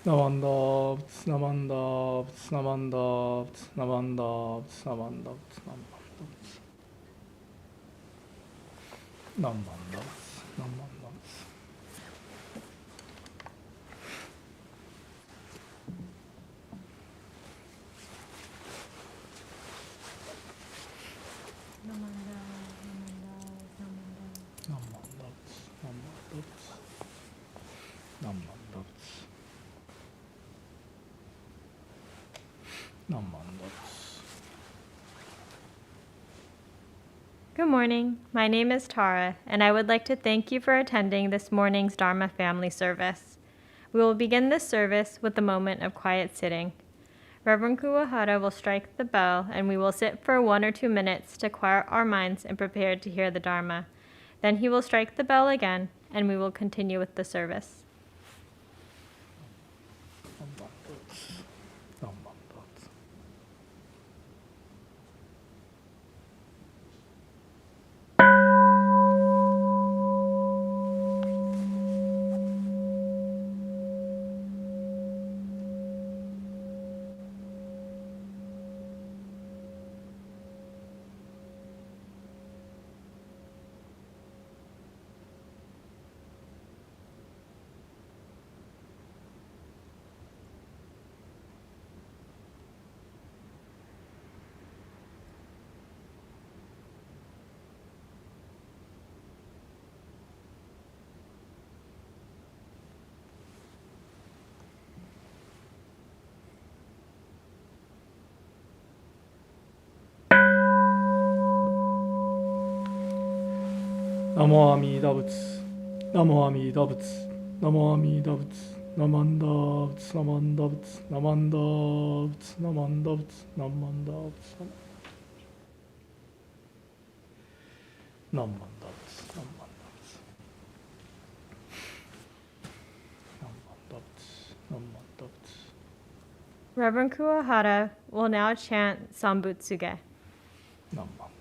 Namanda, Namanda, Namanda, Namanda, Namanda, Namanda, Namanda. Good morning. My name is Tara, and I would like to thank you for attending this morning's Dharma family service. We will begin this service with a moment of quiet sitting. Reverend Kuwahara will strike the bell, and we will sit for 1 or 2 minutes to quiet our minds and prepare to hear the Dharma. Then he will strike the bell again, and we will continue with the service. Namo Amida Butsu, Namo Amida Butsu, Namo Amida Butsu, Namanda Butsu, Namanda Butsu, Namanda Butsu, Namanda Butsu, Namanda Butsu, Namanda Butsu, Namanda Butsu, Namanda Butsu, Namanda Butsu. Reverend Kuwahara will now chant Sambutsuge. Namanda.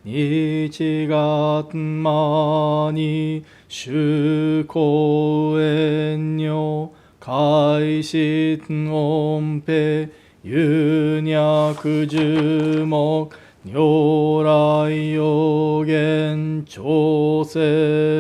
日月間修行縁女開始音平有脈樹木如来予言調整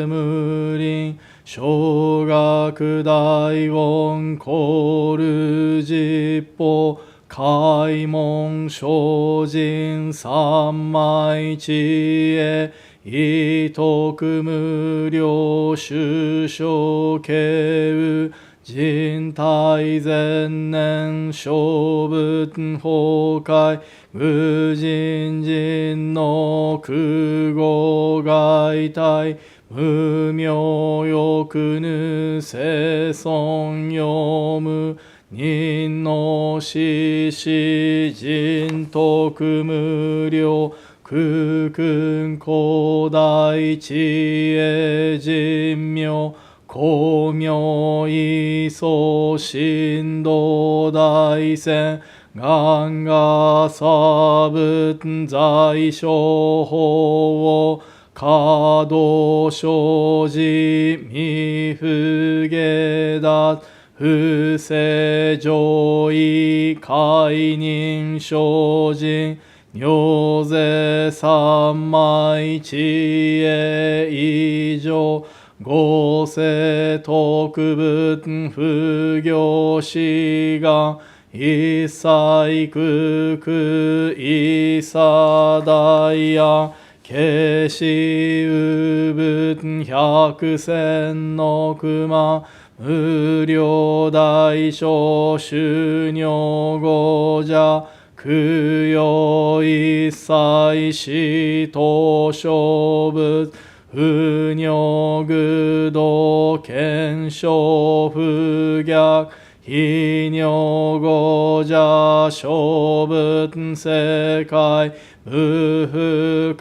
無輪小学大音コール実法開門精進三昧知恵意徳無量修正慶右人体前年小仏崩壊無人人の空語外体無明欲ぬ生存読む人の死死人徳無量空君広大知恵人妙光明意相神道大仙願が差仏在所法を華道生じ未不下脱不正上位解任精進如是三昧知恵以上五世特仏不行志願一切空空一切大安消しうぶ百千の熊無料大小修行語者供養一切死等勝仏不尿愚道検証不逆非尿語者勝仏世界無不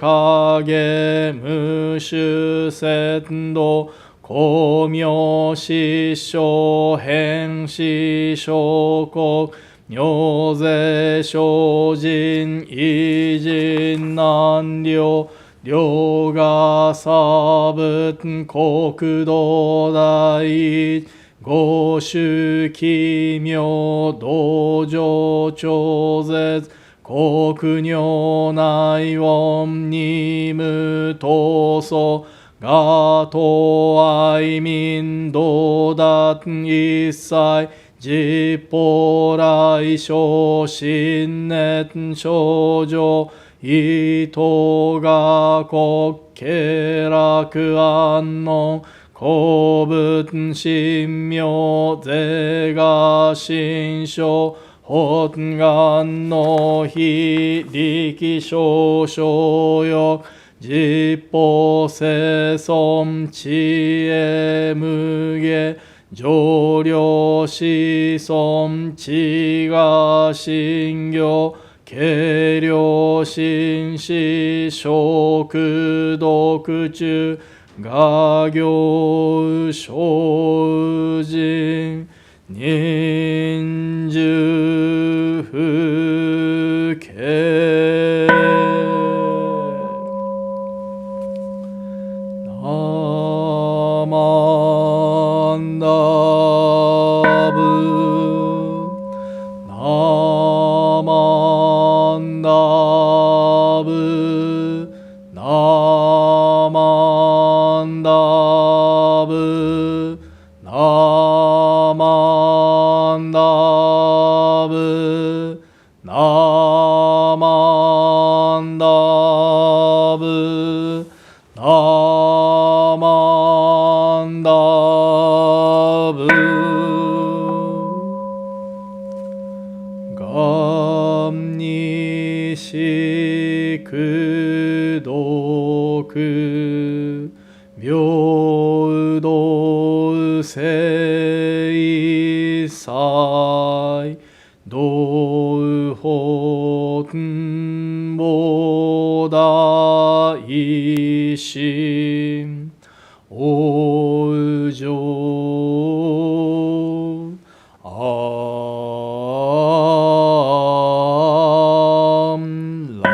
影無種仙道光明失笑変死小国尿税精進異人難量両が差仏国土第一五種奇妙道場超絶国尿内音二無闘争がと愛民道達一切実法来生信念症状意図が国経楽安穏公仏神妙税が心象本願の非力少々欲実法生存知恵無下上領子孫知が信行軽量心思食毒中画行精進忍辱不軽ナマンダブナマンダブナマンダブナマンダブナマンダブナマンダブ願にしく毒平等聖祭道法菩提心往生安楽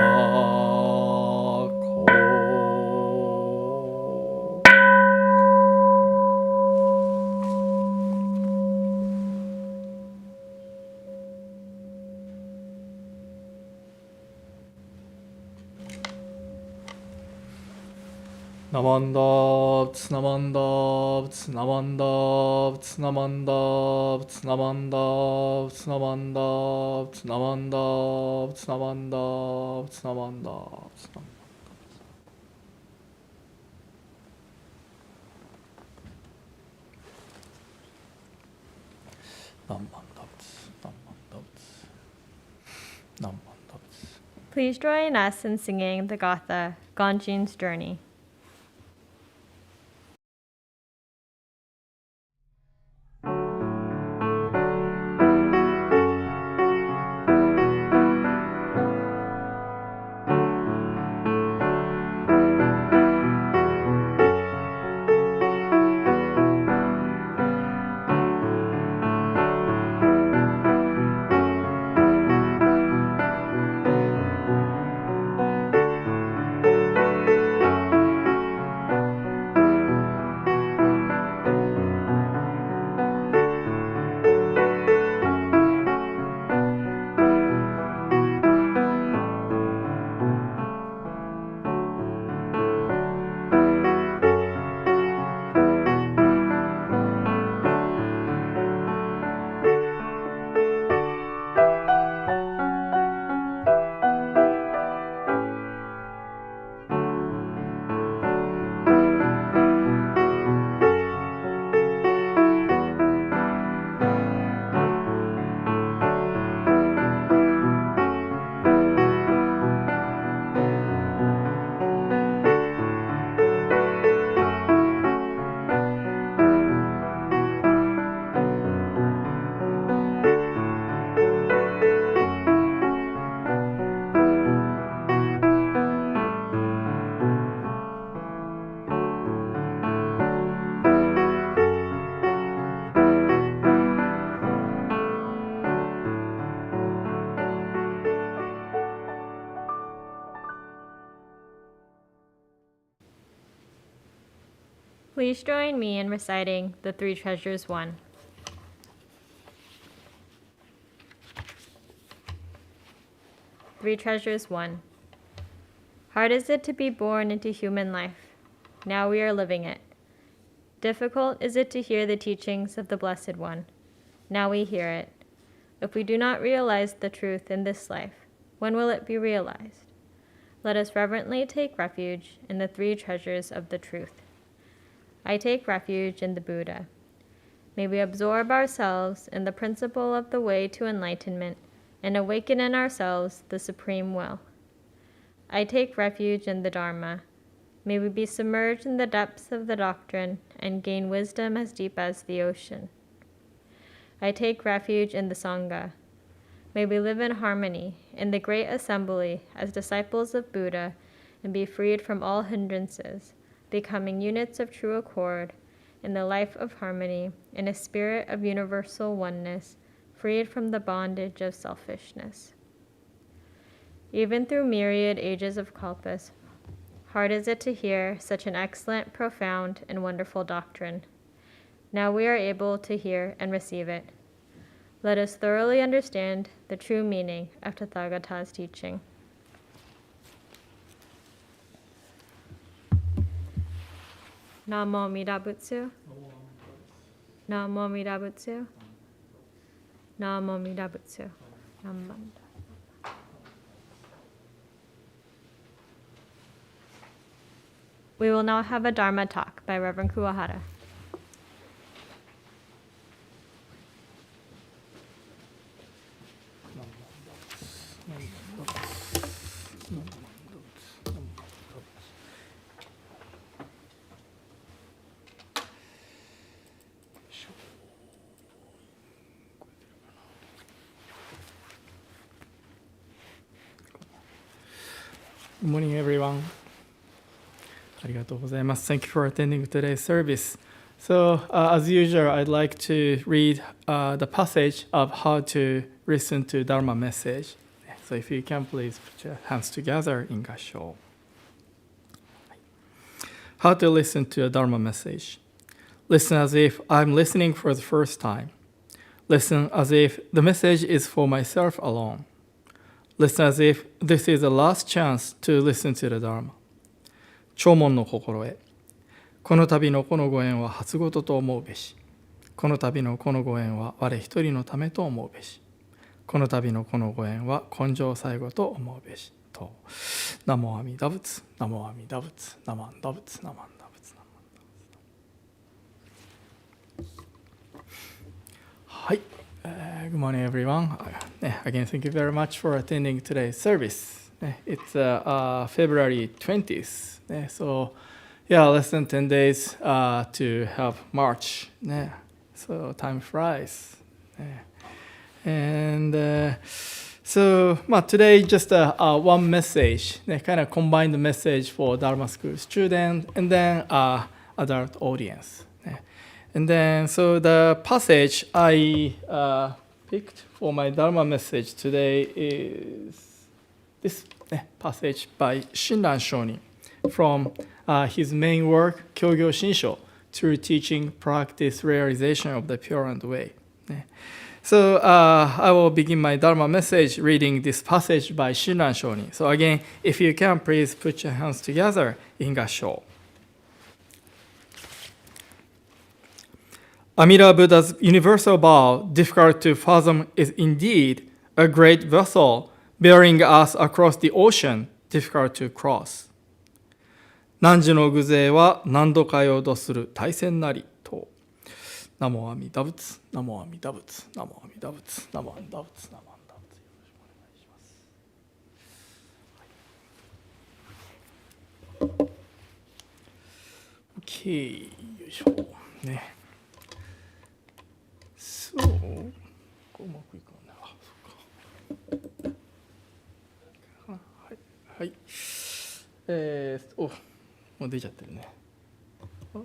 ナマンダーツナマンダーツナマンダーツナマンダーツナマンダーツナマンダーツナマンダーツナマンダーツナマンダーツナマンダーナマンダーツナマンダーツナマンダーツ Please join us in singing the Gatha, Ganjin's Journey. Please join me in reciting the Three Treasures 1. Three Treasures 1. Hard is it to be born into human life. Now we are living it. Difficult is it to hear the teachings of the Blessed One. Now we hear it. If we do not realize the truth in this life, when will it be realized? Let us reverently take refuge in the three treasures of the truth. I take refuge in the Buddha. May we absorb ourselves in the principle of the way to enlightenment and awaken in ourselves the supreme will. I take refuge in the Dharma. May we be submerged in the depths of the doctrine and gain wisdom as deep as the ocean. I take refuge in the Sangha. May we live in harmony in the great assembly as disciples of Buddha and be freed from all hindrances, becoming units of true accord in the life of harmony in a spirit of universal oneness, freed from the bondage of selfishness. Even through myriad ages of kalpas, hard is it to hear such an excellent, profound, and wonderful doctrine. Now we are able to hear and receive it. Let us thoroughly understand the true meaning of Tathagata's teaching. Namo Amida Butsu. Namo Amida Butsu. Namo Amida Butsu. Namo. We will now have a Dharma Talk by Reverend Kuwahara. Good morning, everyone. ありがとうございます。Thank you for attending today's service. So, as usual, I'd like to read the passage of how to listen to Dharma message. So, if you can, please put your hands together in Gassho. How to listen to a Dharma message. Listen as if I'm listening for the first time. Listen as if the message is for myself alone. Listen as if this is the last chance to listen to the Dharma. 弔問の心得。この度のこのご縁は初ごとと思うべし。この度のこのご縁は我一人のためと思うべし。この度のこのご縁は根性最後と思うべし。と。ナモ阿弥陀仏、ナモ阿弥陀仏、ナマンダ仏、ナマンダ仏、ナマンダ仏。はい。Good morning, everyone. Again, thank you very much for attending today's service. It's February 20th. So, less than 10 days to have March. So, time flies. And today, just one message, kind of combined message for Dharma School student and then adult audience. And then, so the passage I picked for my Dharma message today is this passage by Shinran Shonin from his main work, Kyogyo Shinsho, through teaching, practice, realization of the Pure and Way. So I will begin my Dharma message reading this passage by Shinran Shonin. So again, if you can, please put your hands together in Gassho. Amida Buddha's universal vow, difficult to fathom, is indeed a great vessel bearing us across the ocean, difficult to cross. 汝の偶勢は何度かようとする大戦なりと。ナモ阿弥陀仏、ナモ阿弥陀仏、ナモ阿弥陀仏、ナモ阿弥陀仏、ナモ阿弥陀仏。よろしくお願いします。OK、よいしょ。ね。そう、うまくいかない。あ、そうか。はい。もう出ちゃってるね。あれ。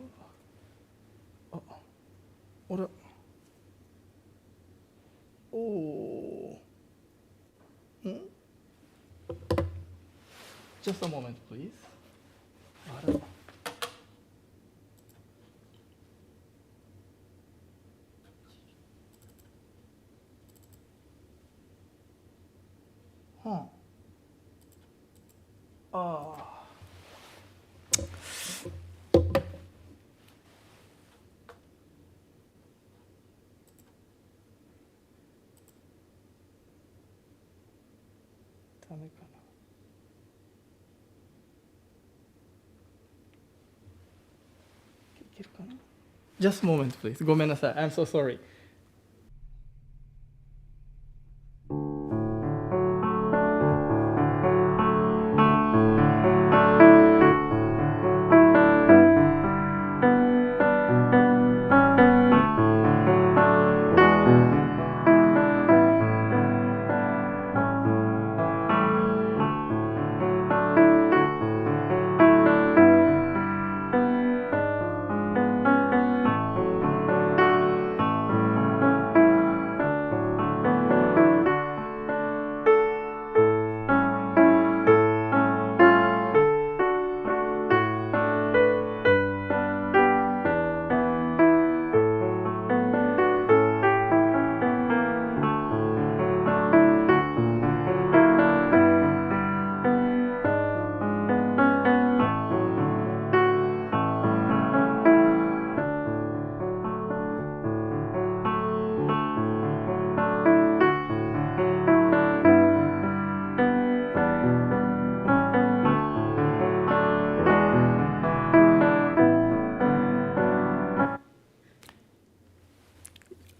Just a moment, please. あれ。Just a moment, please. ごめんなさい. I'm so sorry.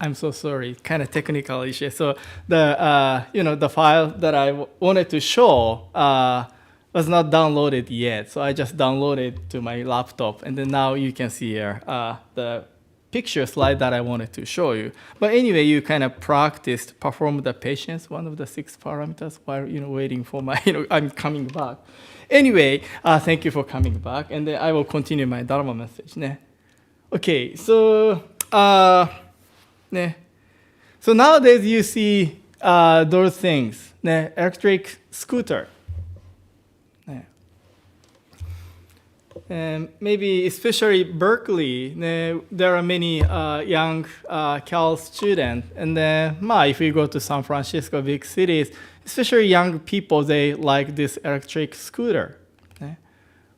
I'm so sorry, kind of technical issue. So the file that I wanted to show was not downloaded yet. So I just downloaded to my laptop, and then now you can see here the picture slide that I wanted to show you. But anyway, you kind of practiced, perform the patience, one of the 6 parameters, while waiting for my I'm coming back. Anyway, thank you for coming back, and then I will continue my Dharma message. Ne? Okay, so. So nowadays you see those things, electric scooter. And maybe especially Berkeley, there are many young Cal students. And then if we go to San Francisco, big cities, especially young people, they like this electric scooter,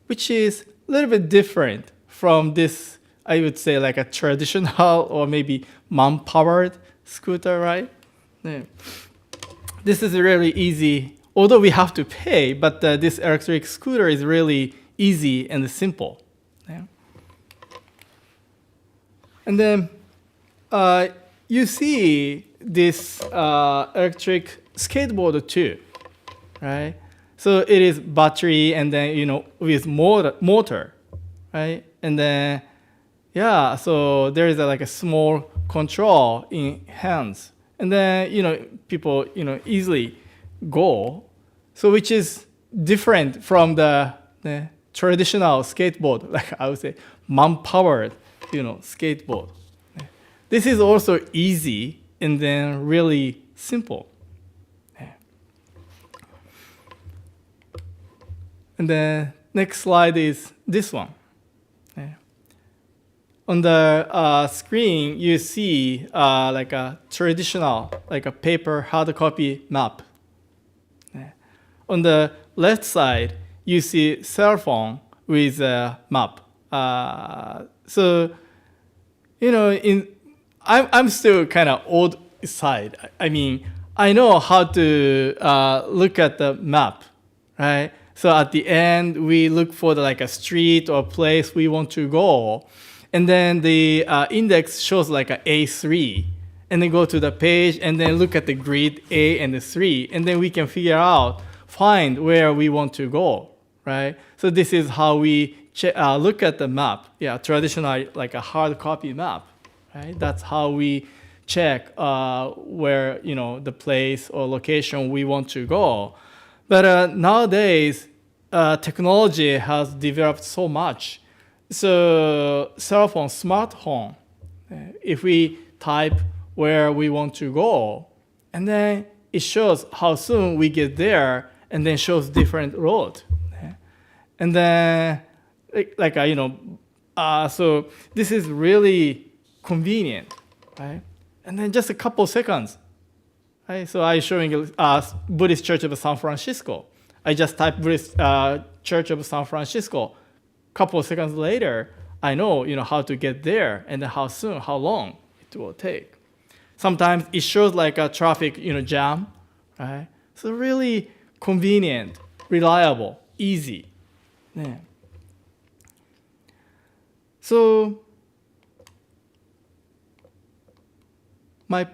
which is a little bit different from this, I would say, like a traditional or maybe man-powered scooter, right? Yeah. This is really easy, although we have to pay, but this electric scooter is really easy and simple. Yeah. And then you see this electric skateboard too, right? So it is battery and then, with motor, right? And then so there is like a small control in hands, and then people easily go. So which is different from the traditional skateboard, like I would say, man-powered, skateboard. This is also easy and then really simple. And the next slide is this one. On the screen, you see like a traditional, like a paper hard copy map. On the left side, you see cell phone with a map. So, I'm still kind of old side. I mean, I know how to look at the map, right? So at the end, we look for like a street or place we want to go. And then the index shows like a A3. And then go to the page and then look at the grid A and the 3. And then we can find where we want to go, right? So this is how we look at the map. Yeah, traditional, like a hard copy map, right? That's how we check where, the place or location we want to go. But nowadays, technology has developed so much. So cell phone, smartphone, if we type where we want to go, and then it shows how soon we get there, and then shows different road. And then, so this is really convenient, right? And then just a couple seconds, right? So I'm showing Buddhist Church of San Francisco. I just type Buddhist Church of San Francisco. Couple of seconds later, I know, how to get there and how soon, how long it will take. Sometimes it shows like a traffic, jam, right? So really convenient, reliable, easy. Yeah. So my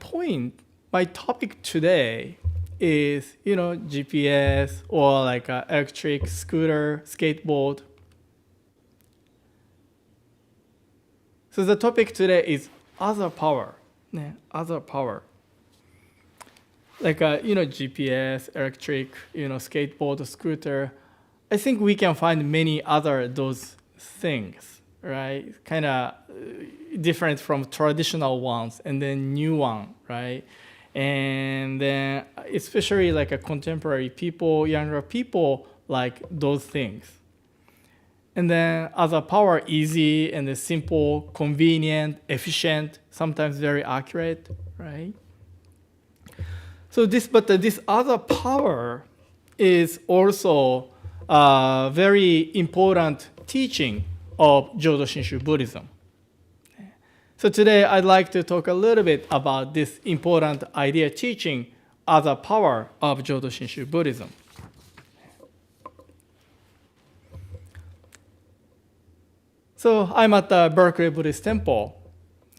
topic today is, GPS or like a electric scooter, skateboard. So the topic today is other power. Yeah, other power. Like GPS, electric, skateboard, scooter. I think we can find many other those things, right? Kind of different from traditional ones and then new one, right? And then especially like a contemporary people, younger people like those things. And then other power, easy and simple, convenient, efficient, sometimes very accurate, right? So this other power is also a very important teaching of Jodo Shinshu Buddhism. So today I'd like to talk a little bit about this important idea teaching, other power of Jodo Shinshu Buddhism. So I'm at the Berkeley Buddhist Temple,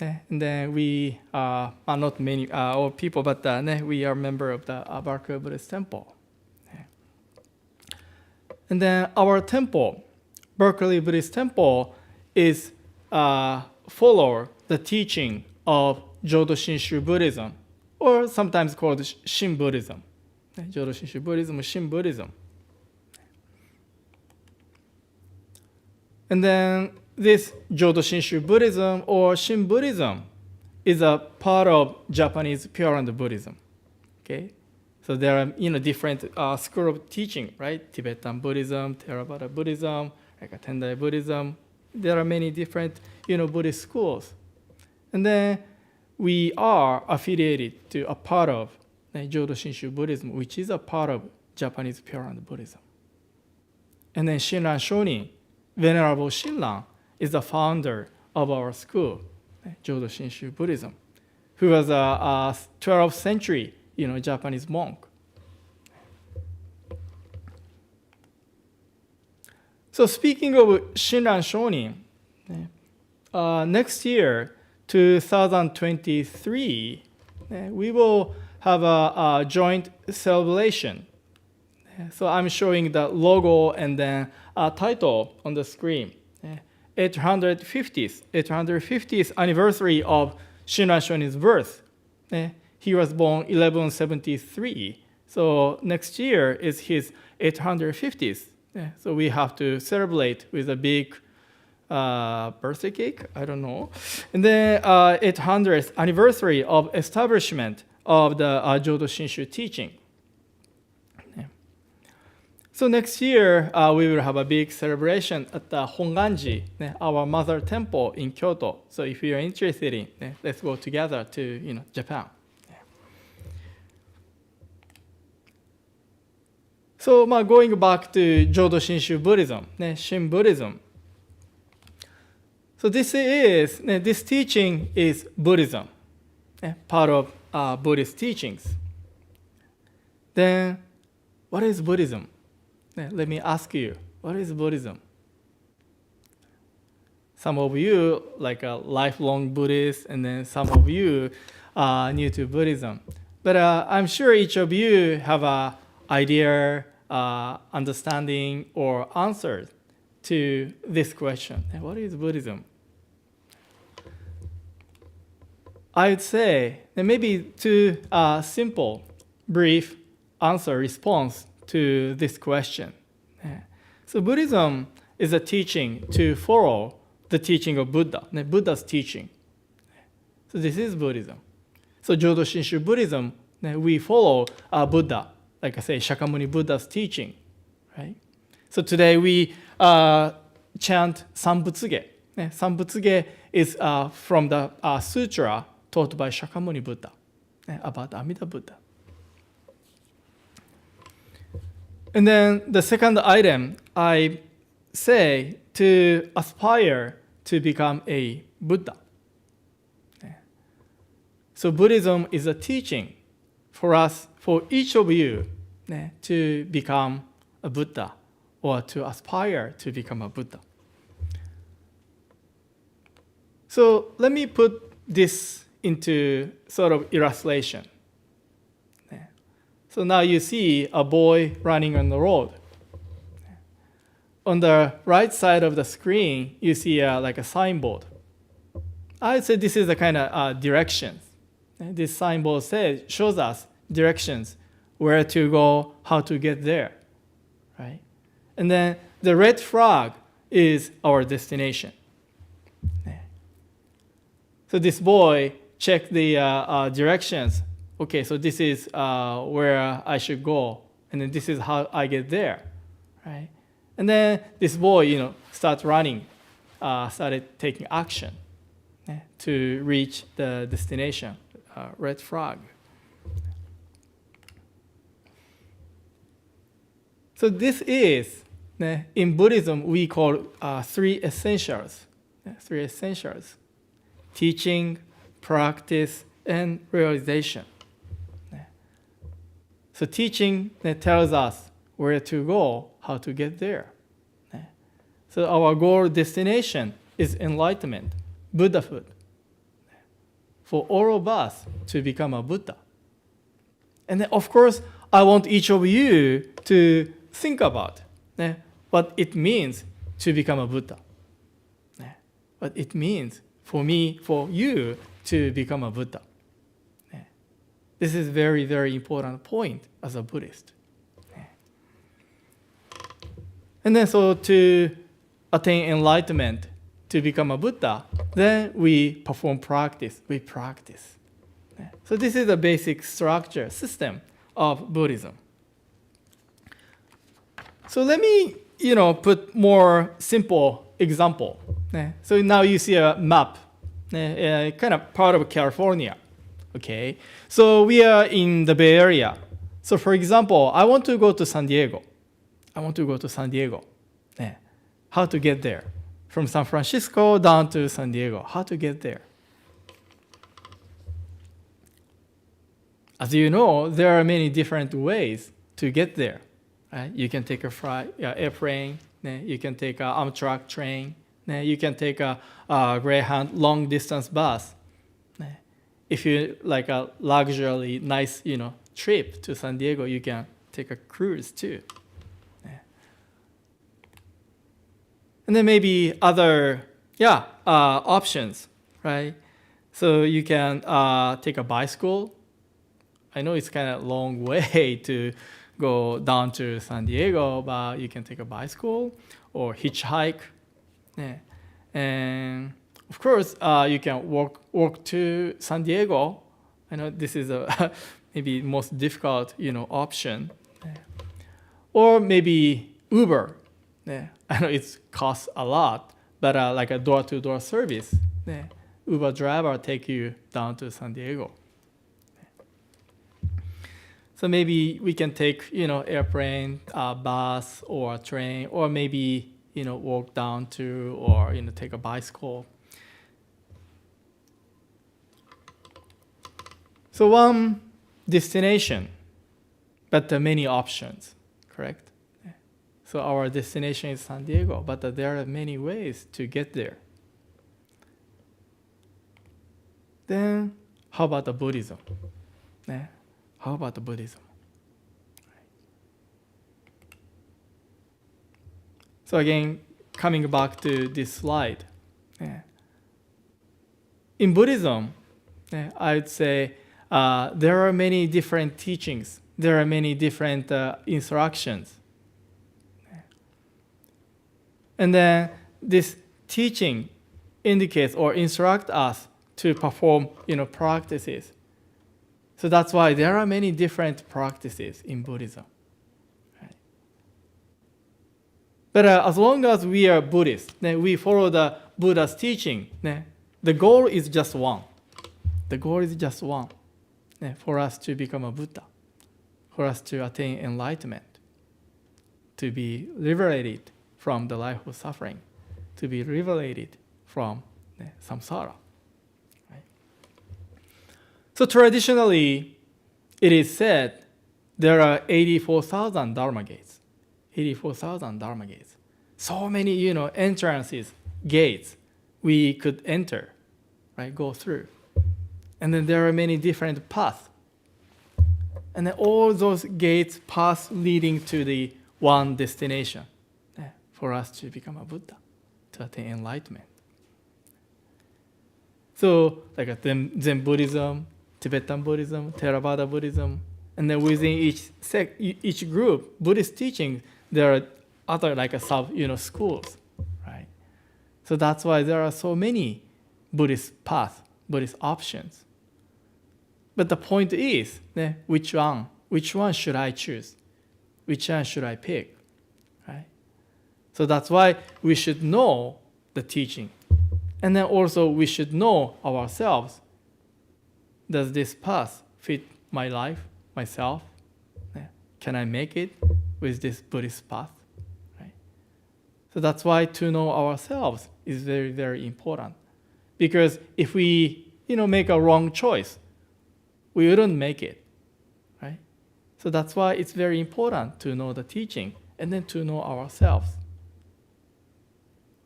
and then we are not many old people, but we are member of the Berkeley Buddhist Temple. And then our temple, Berkeley Buddhist Temple, is follow the teaching of Jodo Shinshu Buddhism, or sometimes called Shin Buddhism. Jodo Shinshu Buddhism, Shin Buddhism. And then this Jodo Shinshu Buddhism or Shin Buddhism is a part of Japanese Pure Land Buddhism. Okay, so there are different school of teaching, right? Tibetan Buddhism, Theravada Buddhism, like Tendai Buddhism. There are many different Buddhist schools, and then we are affiliated to a part of Jodo Shinshu Buddhism, which is a part of Japanese Pure Land Buddhism. And then Shinran Shonin, Venerable Shinran, is the founder of our school, Jodo Shinshu Buddhism, who was a 12th century, Japanese monk. So speaking of Shinran Shonin, next year, 2023, we will have a joint celebration. So I'm showing the logo and then a title on the screen. 850th anniversary of Shinran Shonin's birth. He was born 1173. So next year is his 850th. So we have to celebrate with a big birthday cake, I don't know. And then 800th anniversary of establishment of the Jodo Shinshu teaching. So next year, we will have a big celebration at the Honganji, our mother temple in Kyoto. So if you are interested in, let's go together to Japan. So going back to Jodo Shinshu Buddhism, Shin Buddhism. So this teaching is Buddhism, part of Buddhist teachings. Then, what is Buddhism? Let me ask you, what is Buddhism? Some of you like a lifelong Buddhist, and then some of you are new to Buddhism. But I'm sure each of you have an idea, understanding, or answer to this question. What is Buddhism? I would say that maybe two simple, brief response to this question. So Buddhism is a teaching to follow the teaching of Buddha, Buddha's teaching. So this is Buddhism. So Jodo Shinshu Buddhism, we follow Buddha, like I say, Shakyamuni Buddha's teaching, right? So today we chant Sambutsuge. Sambutsuge is from the sutra taught by Shakyamuni Buddha about Amida Buddha. And then the second item, I say to aspire to become a Buddha. So Buddhism is a teaching for us, for each of you, to become a Buddha or to aspire to become a Buddha. So let me put this into sort of illustration. So now you see a boy running on the road. On the right side of the screen, you see like a signboard. I'd say this is a kind of directions. This signboard shows us directions, where to go, how to get there, right? And then the red flag is our destination. So this boy checked the directions. Okay, so this is where I should go, and then this is how I get there, right? And then this boy, starts running, started taking action to reach the destination, red flag. So this is, in Buddhism, we call three essentials. Three essentials: teaching, practice, and realization. So teaching tells us where to go, how to get there. So our goal destination is enlightenment, Buddhahood, for all of us to become a Buddha. And then, of course, I want each of you to think about what it means to become a Buddha. What it means for me, for you to become a Buddha. This is very, very important point as a Buddhist. And then so to attain enlightenment, to become a Buddha, then we perform practice, we practice. So this is the basic structure, system of Buddhism. So let me, put more simple example. So now you see a map, kind of part of California. Okay, so we are in the Bay Area. So for example, I want to go to San Diego. How to get there? From San Francisco down to San Diego. How to get there? As you know, there are many different ways to get there. Right? You can take a airplane. You can take an Amtrak train. You can take a Greyhound long distance bus. If you like a luxury, nice, trip to San Diego, you can take a cruise too. And then maybe other, options, right? So you can take a bicycle. I know it's kind of a long way to go down to San Diego, but you can take a bicycle or hitchhike. And of course, you can walk to San Diego. I know this is a maybe most difficult, option. Or maybe Uber. I know it costs a lot, but like a door-to-door service. Uber driver take you down to San Diego. So maybe we can take, airplane, bus, or train, or maybe, walk down to, or, take a bicycle. So one destination, but many options, correct? So our destination is San Diego, but there are many ways to get there. Then how about the Buddhism? How about the Buddhism? So again, coming back to this slide. In Buddhism, I would say there are many different teachings. There are many different instructions. And then this teaching indicates or instructs us to perform, practices. So that's why there are many different practices in Buddhism. Right? But as long as we are Buddhists, we follow the Buddha's teaching, the goal is just one. The goal is just one, for us to become a Buddha, for us to attain enlightenment. to be liberated from the life of suffering, to be liberated from samsara. Right? So traditionally, it is said there are 84,000 Dharma gates. 84,000 Dharma gates. So many, entrances, gates we could enter, right? Go through. And then there are many different paths. And then all those gates, paths leading to the one destination for us to become a Buddha, to attain enlightenment. So, like Zen Buddhism, Tibetan Buddhism, Theravada Buddhism, and then within each group, Buddhist teaching, there are other schools, right? So that's why there are so many Buddhist paths, Buddhist options. But the point is, which one should I choose? Which one should I pick, right? So that's why we should know the teaching. And then also we should know ourselves. Does this path fit my life, myself? Can I make it with this Buddhist path? Right? So that's why to know ourselves is very, very important. Because if we, make a wrong choice, we wouldn't make it, right? So that's why it's very important to know the teaching and then to know ourselves.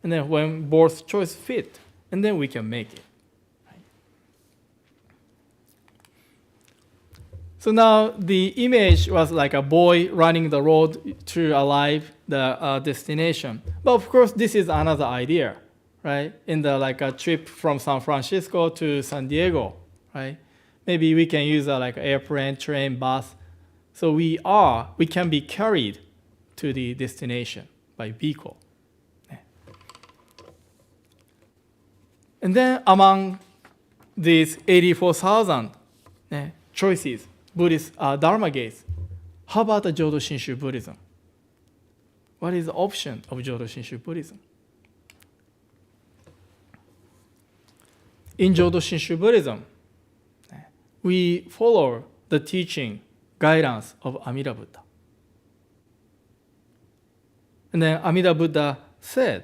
And then when both choice fit, and then we can make it. Right? So now the image was like a boy running the road to arrive the destination. But of course, this is another idea, right? In the a trip from San Francisco to San Diego, right? Maybe we can use a airplane, train, bus. So we can be carried to the destination by vehicle. And then among these 84,000 choices, Buddhist Dharma gates, how about the Jodo Shinshu Buddhism? What is the option of Jodo Shinshu Buddhism? In Jodo Shinshu Buddhism, we follow the teaching, guidance of Amida Buddha. And then Amida Buddha said,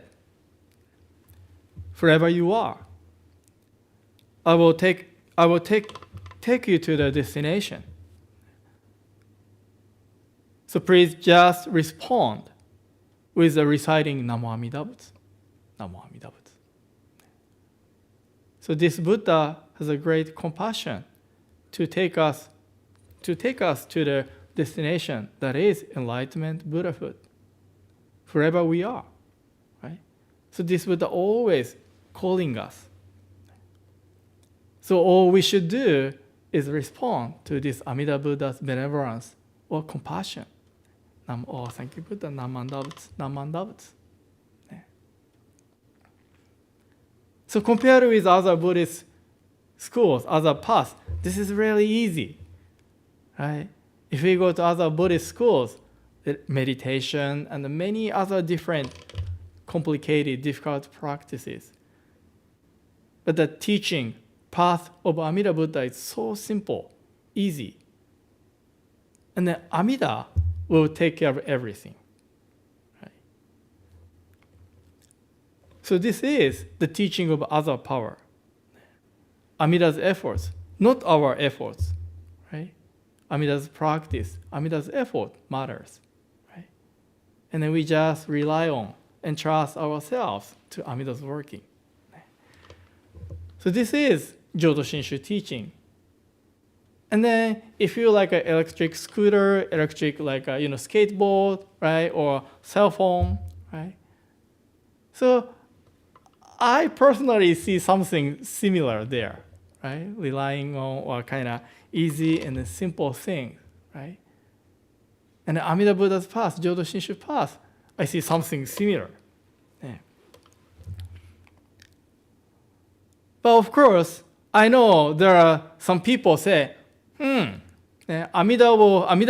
"Wherever you are, I will take you to the destination. So please just respond with the reciting Namo Amida Butsu. Namo Amida Butsu." So this Buddha has a great compassion to take us to the destination that is enlightenment, Buddhahood, wherever we are, right? So this Buddha always calling us. So all we should do is respond to this Amida Buddha's benevolence or compassion. Oh, thank you, Buddha. Namanda Butsu, Namanda Butsu. So compared with other Buddhist schools, other paths, this is really easy, right? If we go to other Buddhist schools, meditation and many other different complicated, difficult practices. But the teaching, path of Amida Buddha is so simple, easy. And then Amida will take care of everything. Right? So this is the teaching of other power. Amida's efforts, not our efforts, right? Amida's practice, Amida's effort matters, right? And then we just rely on and trust ourselves to Amida's working. So this is Jodo Shinshu teaching. And then if you like an electric scooter, electric skateboard, right, or cell phone, right? So I personally see something similar there, right? Relying on or kind of easy and simple things, right? And Amida Buddha's path, Jodo Shinshu path, I see something similar. Yeah. But of course, I know there are some people say, Amida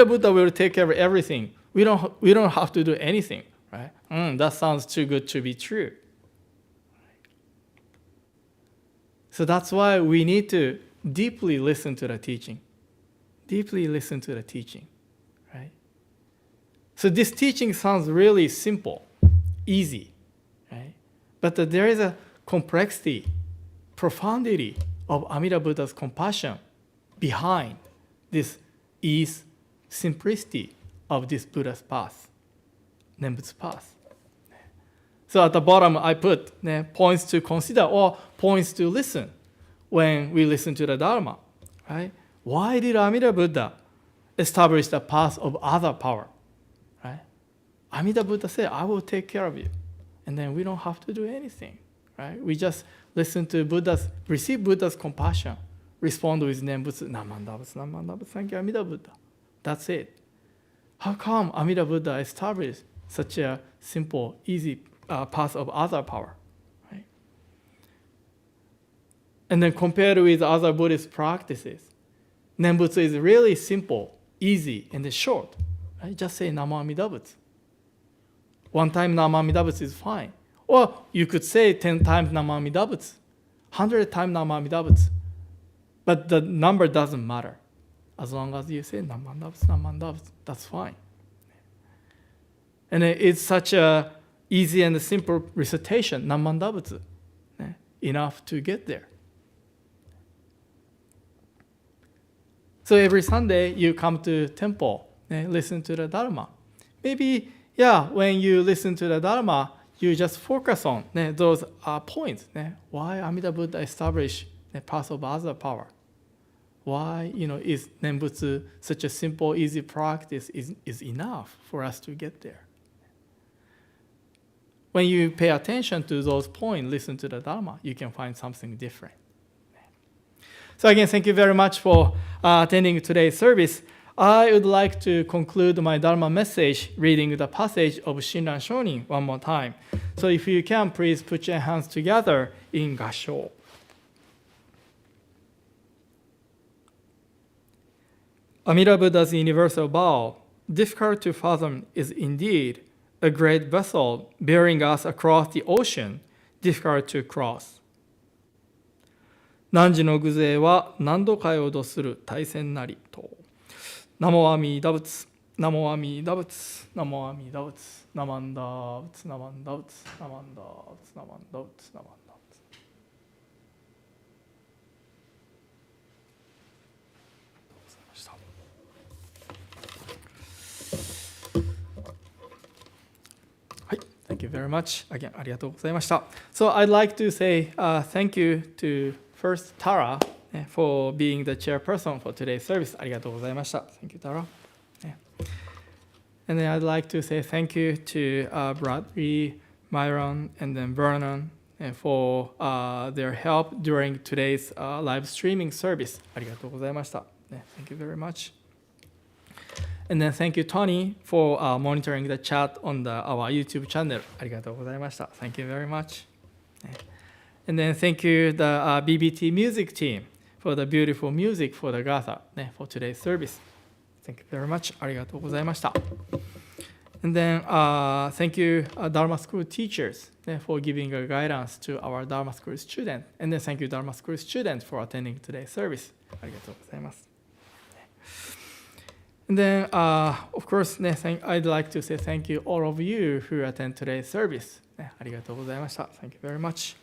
Buddha will take care of everything. We don't have to do anything, right? That sounds too good to be true. So that's why we need to deeply listen to the teaching. Deeply listen to the teaching, right? So this teaching sounds really simple, easy, right? But there is a complexity, profundity of Amida Buddha's compassion behind this ease, simplicity of this Buddha's path, Nembutsu path. So at the bottom, I put points to consider or points to listen when we listen to the Dharma, right? Why did Amida Buddha establish the path of other power, right? Amida Buddha said, I will take care of you. And then we don't have to do anything, right? We just listen to receive Buddha's compassion, respond with Nembutsu, Namandabutsu, Namandabutsu, thank you, Amida Buddha. That's it. How come Amida Buddha established such a simple, easy path of other power, right? And then compared with other Buddhist practices, Nembutsu is really simple, easy, and short. Right? Just say Namo Amida Butsu. One time Namo Amida Butsu is fine. Or you could say 10 times Namo Amida Butsu, 100 times Namo Amida Butsu. But the number doesn't matter. As long as you say Namo Amida Butsu, Namo Amida Butsu, that's fine. And it's such a easy and simple recitation, Namo Amida Butsu, enough to get there. So every Sunday you come to temple, listen to the Dharma. Maybe, when you listen to the Dharma, you just focus on those points. Why Amida Buddha established the path of other power? Why is Nembutsu such a simple, easy practice is enough for us to get there? When you pay attention to those points, listen to the Dharma, you can find something different. So again, thank you very much for attending today's service. I would like to conclude my Dharma message reading the passage of Shinran Shonin one more time. So if you can, please put your hands together in Gassho. Amida Buddha's universal vow, difficult to fathom, is indeed a great vessel bearing us across the ocean, difficult to cross. 汝の偶勢は何度かよどする大戦なりと。ナモアミダ仏、ナモアミダ仏、ナモアミダ仏、ナマンダ仏、ナマンダ仏、ナマンダ仏、ナマンダ仏、ナマンダ仏。はい、Thank you very much. Again, ありがとうございました。So I'd like to say thank you to first Tara for being the chairperson for today's service. ありがとうございました。Thank you, Tara. And then I'd like to say thank you to Bradley, Myron, and then Vernon for their help during today's live streaming service. ありがとうございました。Thank you very much. And then thank you, Tony, for monitoring the chat on our YouTube channel. ありがとうございました。Thank you very much. And then thank you, the BBT music team, for the beautiful music for the Gatha, for today's service. Thank you very much. ありがとうございました。And then thank you, Dharma School teachers, for giving a guidance to our Dharma School students. And then thank you, Dharma School students, for attending today's service. ありがとうございます。And then, of course, I'd like to say thank you all of you who attend today's service. ありがとうございました。Thank you very much.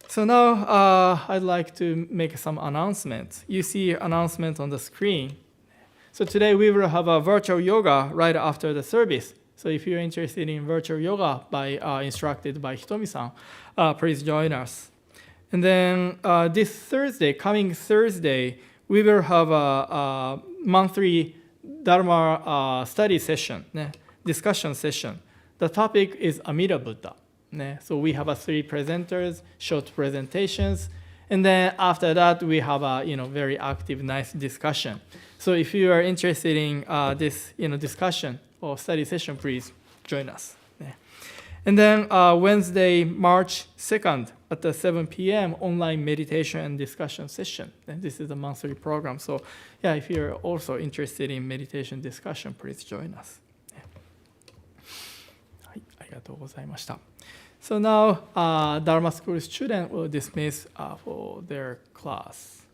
So now I'd like to make some announcements. You see announcements on the screen. So today we will have a virtual yoga right after the service. So if you're interested in virtual yoga instructed by Hitomi-san, please join us. And then this Thursday, coming Thursday, we will have a monthly Dharma study session, discussion session. The topic is Amida Buddha. So we have 3 presenters, short presentations, and then after that we have a very active, nice discussion. So if you are interested in this discussion or study session, please join us. And then Wednesday, March 2nd at the 7 p.m. online meditation and discussion session. And this is a monthly program. So if you're also interested in meditation discussion, please join us. はい、ありがとうございました。So now, Dharma School student will dismiss for their class.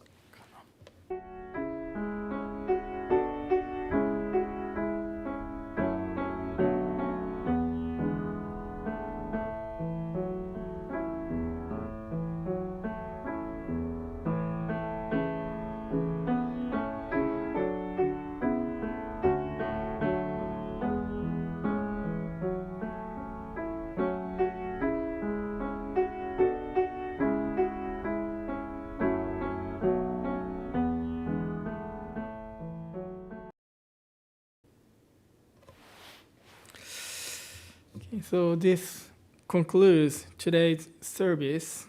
So this concludes today's service.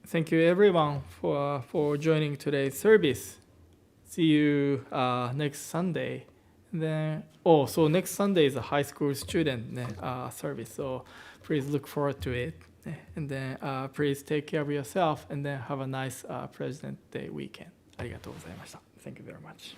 Thank you everyone for joining today's service. See you next Sunday. Then so next Sunday is a high school student service. So please look forward to it. And then please take care of yourself and then have a nice President Day weekend. ありがとうございました。Thank you very much.